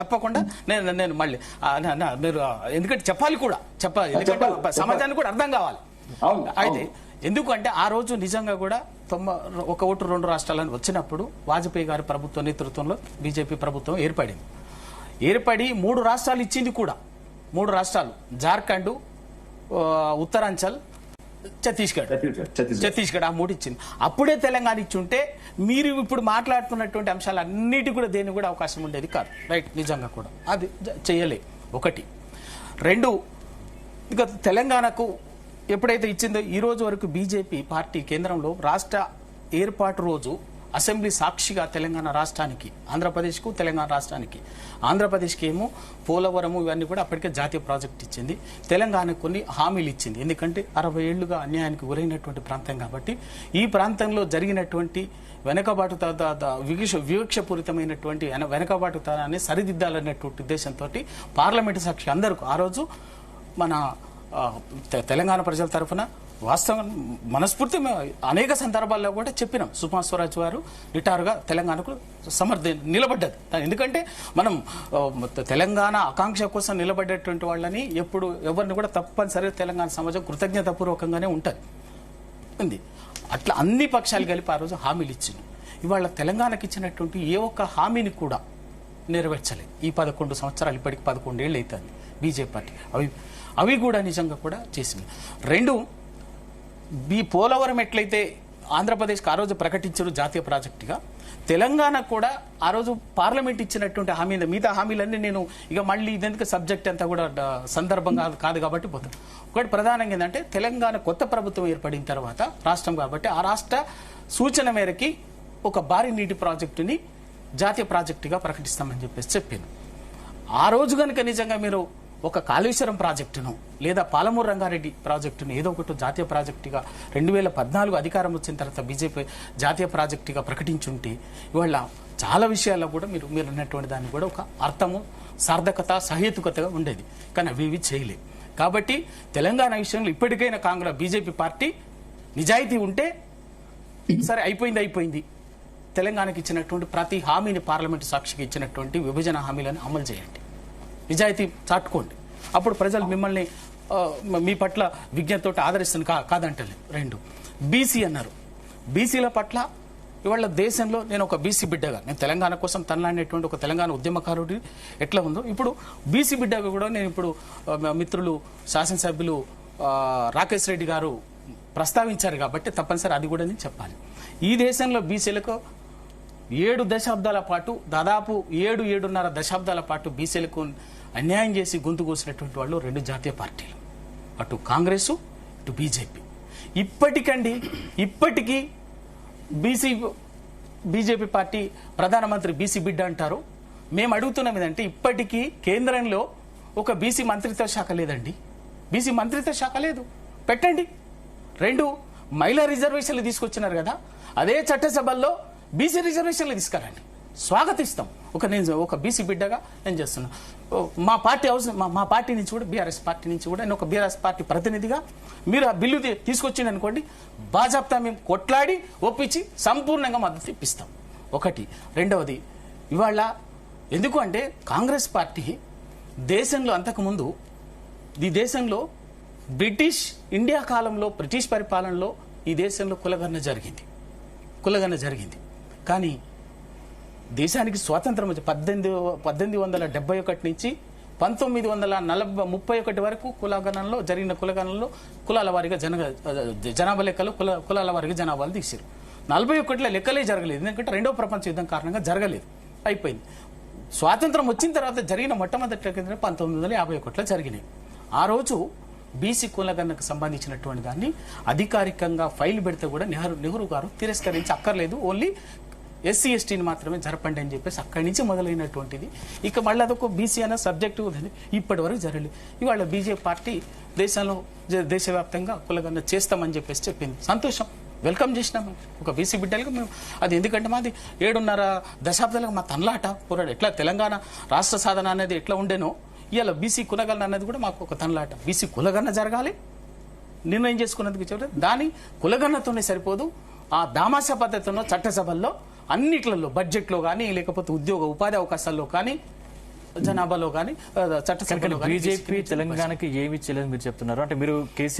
తప్పకుండా నేను మళ్ళీ మీరు ఎందుకంటే చెప్పాలి కూడా చెప్పాలి, ఎందుకంటే సమాజానికి కూడా అర్థం కావాలి. అయితే ఎందుకంటే ఆ రోజు నిజంగా కూడా 1 ఓటు 2 రాష్ట్రాలను వచ్చినప్పుడు వాజ్పేయి గారి ప్రభుత్వ నేతృత్వంలో బీజేపీ ప్రభుత్వం ఏర్పడి 3 రాష్ట్రాలు ఇచ్చింది కూడా. 3 రాష్ట్రాలు జార్ఖండ్, ఉత్తరాంచల్, ఛత్తీస్గఢ్ ఆ 3 ఇచ్చింది. అప్పుడే తెలంగాణ ఇచ్చుంటే మీరు ఇప్పుడు మాట్లాడుతున్నటువంటి అంశాలన్నిటి కూడా దేనికి కూడా అవకాశం ఉండేది కాదు. రైట్, నిజంగా కూడా అది చేయలే. 1 2 ఇక తెలంగాణకు ఎప్పుడైతే ఇచ్చిందో ఈ రోజు వరకు బీజేపీ పార్టీ కేంద్రంలో రాష్ట్ర ఏర్పాటు రోజు అసెంబ్లీ సాక్షిగా తెలంగాణ రాష్ట్రానికి, ఆంధ్రప్రదేశ్కు తెలంగాణ రాష్ట్రానికి, ఆంధ్రప్రదేశ్కి ఏమో పోలవరము ఇవన్నీ కూడా అప్పటికే జాతీయ ప్రాజెక్ట్ ఇచ్చింది, తెలంగాణకు కొన్ని హామీలు ఇచ్చింది. ఎందుకంటే 60 ఏళ్లుగా అన్యాయానికి గురైనటువంటి ప్రాంతం కాబట్టి ఈ ప్రాంతంలో జరిగినటువంటి వెనకబాటు వివక్షపూరితమైనటువంటి వెనకబాటుతనాన్ని సరిదిద్దాలనేటువంటి ఉద్దేశంతో పార్లమెంటు సాక్షి అందరికీ ఆ రోజు మన తెలంగాణ ప్రజల తరఫున వాస్తవం మనస్ఫూర్తి అనేక సందర్భాల్లో కూడా చెప్పినాం. సుష్మా స్వరాజ్ వారు నిటారుగా తెలంగాణకు నిలబడ్డది. ఎందుకంటే మనం తెలంగాణ ఆకాంక్ష కోసం నిలబడేటువంటి వాళ్ళని ఎప్పుడు ఎవరిని కూడా తప్పనిసరిగా తెలంగాణ సమాజం కృతజ్ఞతాపూర్వకంగానే ఉంటుంది. అట్లా అన్ని పక్షాలు కలిపి ఆ రోజు హామీలు ఇచ్చింది. ఇవాళ తెలంగాణకి ఇచ్చినటువంటి ఏ ఒక్క హామీని కూడా నెరవేర్చలేదు. ఈ 11 సంవత్సరాలు, ఇప్పటికి 11 ఏళ్ళు అవుతుంది బీజేపీ పార్టీ. అవి కూడా నిజంగా కూడా చేసింది. 2 పోలవరం ఎట్లయితే ఆంధ్రప్రదేశ్కి ఆ రోజు ప్రకటించారు జాతీయ ప్రాజెక్టుగా, తెలంగాణ కూడా ఆ రోజు పార్లమెంట్ ఇచ్చినటువంటి హామీలు, మిగతా హామీలన్నీ నేను ఇక మళ్ళీ ఇదెందుకు సబ్జెక్ట్ అంతా కూడా సందర్భం కాదు కాబట్టి పోతాను. ఒకటి ప్రధానంగా ఏంటంటే తెలంగాణ కొత్త ప్రభుత్వం ఏర్పడిన తర్వాత రాష్ట్రం కాబట్టి ఆ రాష్ట్ర సూచన మేరకి ఒక భారీ నీటి ప్రాజెక్టుని జాతీయ ప్రాజెక్టుగా ప్రకటిస్తామని చెప్పాను. ఆ రోజు కనుక నిజంగా మీరు ఒక కాళేశ్వరం ప్రాజెక్టును లేదా పాలమూరు రంగారెడ్డి ప్రాజెక్టును ఏదో ఒకటి జాతీయ ప్రాజెక్టుగా 2014 అధికారం వచ్చిన తర్వాత బీజేపీ జాతీయ ప్రాజెక్టుగా ప్రకటించుంటే ఇవాళ చాలా విషయాల్లో కూడా మీరు అన్నటువంటి దాన్ని కూడా ఒక అర్థము, సార్థకత, సహేతుకతగా ఉండేది. కానీ అవి చేయలేదు. కాబట్టి తెలంగాణ విషయంలో ఇప్పటికైనా బీజేపీ పార్టీ నిజాయితీ ఉంటే సరే అయిపోయింది. తెలంగాణకి ఇచ్చినటువంటి ప్రతి హామీని పార్లమెంటు సాక్షిగా ఇచ్చినటువంటి విభజన హామీలను అమలు చేయండి, నిజాయితీ చాటుకోండి. అప్పుడు ప్రజలు మిమ్మల్ని మీ పట్ల విజ్ఞతతో ఆదరిస్తుంది కాదంటలేదు. 2 బీసీ అన్నారు. బీసీల పట్ల ఇవాళ దేశంలో నేను ఒక బీసీ బిడ్డగా, నేను తెలంగాణ కోసం తనలాడినటువంటి ఒక తెలంగాణ ఉద్యమకారుడి ఎట్లా ఉందో ఇప్పుడు బీసీ బిడ్డగా కూడా నేను ఇప్పుడు మిత్రులు శాసనసభ్యులు రాకేష్ రెడ్డి గారు ప్రస్తావించారు కాబట్టి తప్పనిసరి అది కూడా నేను చెప్పాలి. ఈ దేశంలో బీసీలకు 7 దశాబ్దాల పాటు, దాదాపు 7-7.5 దశాబ్దాల పాటు బీసీలకు అన్యాయం చేసి గొంతు కోసినటువంటి వాళ్ళు 2 జాతీయ పార్టీలు, అటు కాంగ్రెస్ ఇటు బీజేపీ. ఇప్పటికీ బీజేపీ పార్టీ ప్రధానమంత్రి బీసీ బిడ్డ అంటారు. మేము అడుగుతున్నాం ఏంటంటే ఇప్పటికీ కేంద్రంలో ఒక బీసీ మంత్రిత్వ శాఖ లేదండి. బీసీ మంత్రిత్వ శాఖ లేదు, పెట్టండి. 2 మహిళా రిజర్వేషన్లు తీసుకొచ్చినారు కదా, అదే చట్టసభల్లో బీసీ రిజర్వేషన్లు తీసుకురండి, స్వాగతిస్తాం. ఒక బీసీ బిడ్డగా నేను చేస్తున్నా. మా పార్టీ నుంచి కూడా, బీఆర్ఎస్ పార్టీ నుంచి కూడా, నేను ఒక బీఆర్ఎస్ పార్టీ ప్రతినిధిగా మీరు ఆ బిల్లు తీసుకొచ్చింది అనుకోండి, బాజాప్తా మేము కొట్లాడి ఒప్పించి సంపూర్ణంగా మద్దతు ఇప్పిస్తాం. 1. 2వది ఇవాళ ఎందుకు అంటే కాంగ్రెస్ పార్టీ దేశంలో అంతకుముందు ఈ దేశంలో ఇండియా కాలంలో బ్రిటిష్ పరిపాలనలో ఈ దేశంలో కులగణన జరిగింది. కానీ దేశానికి స్వాతంత్రం వచ్చి 1871 నుంచి 1931 వరకు జరిగిన కులగణనలో కులాల వారీగా జనాభా లెక్కలు కులాల వారీగా జనాభాలు తీశారు. 41లో లెక్కలే జరగలేదు, ఎందుకంటే 2వ ప్రపంచ యుద్ధం కారణంగా జరగలేదు, అయిపోయింది. స్వాతంత్రం వచ్చిన తర్వాత జరిగిన మొట్టమొదటి 1951లో జరిగినాయి. ఆ రోజు బీసీ కులగణనకు సంబంధించినటువంటి దాన్ని అధికారికంగా ఫైల్ పెడితే కూడా నెహ్రూ గారు తిరస్కరించి అక్కర్లేదు, ఓన్లీ ఎస్సీ ఎస్టీని మాత్రమే జరపండి అని చెప్పేసి అక్కడి నుంచి మొదలైనటువంటిది. ఇక మళ్ళీ అదొక బీసీ అనే సబ్జెక్టు ఇప్పటి వరకు జరగలేదు. ఇవాళ బీజేపీ పార్టీ దేశవ్యాప్తంగా కులగణన చేస్తామని చెప్పేసి చెప్పింది. సంతోషం, వెల్కమ్ చేసినాం ఒక బీసీ బిడ్డలుగా మేము. అది ఎందుకంటే మాది 7.5 దశాబ్దాలుగా మా తనలాట పోరాడు. ఎట్లా తెలంగాణ రాష్ట్ర సాధన అనేది ఎట్లా ఉండేనో ఇవాళ బీసీ కులగణన అనేది కూడా మాకు ఒక తనలాట. బీసీ కులగణన జరగాలి, నిర్ణయం చేసుకున్నందుకు చెప్పారు. దాని కులగణనతోనే సరిపోదు, ఆ దామాషా పద్ధతిలో చట్టసభల్లో అన్నిట్లలో బడ్జెట్లో కానీ లేకపోతే ఉద్యోగ ఉపాధి అవకాశాల్లో కానీ జనాభాలో కానీ చట్టసభలో కానీ బీజేపీ తెలంగాణకి ఏమి చేయలేదు మీరు చెప్తున్నారు. అంటే మీరు కేసీఆర్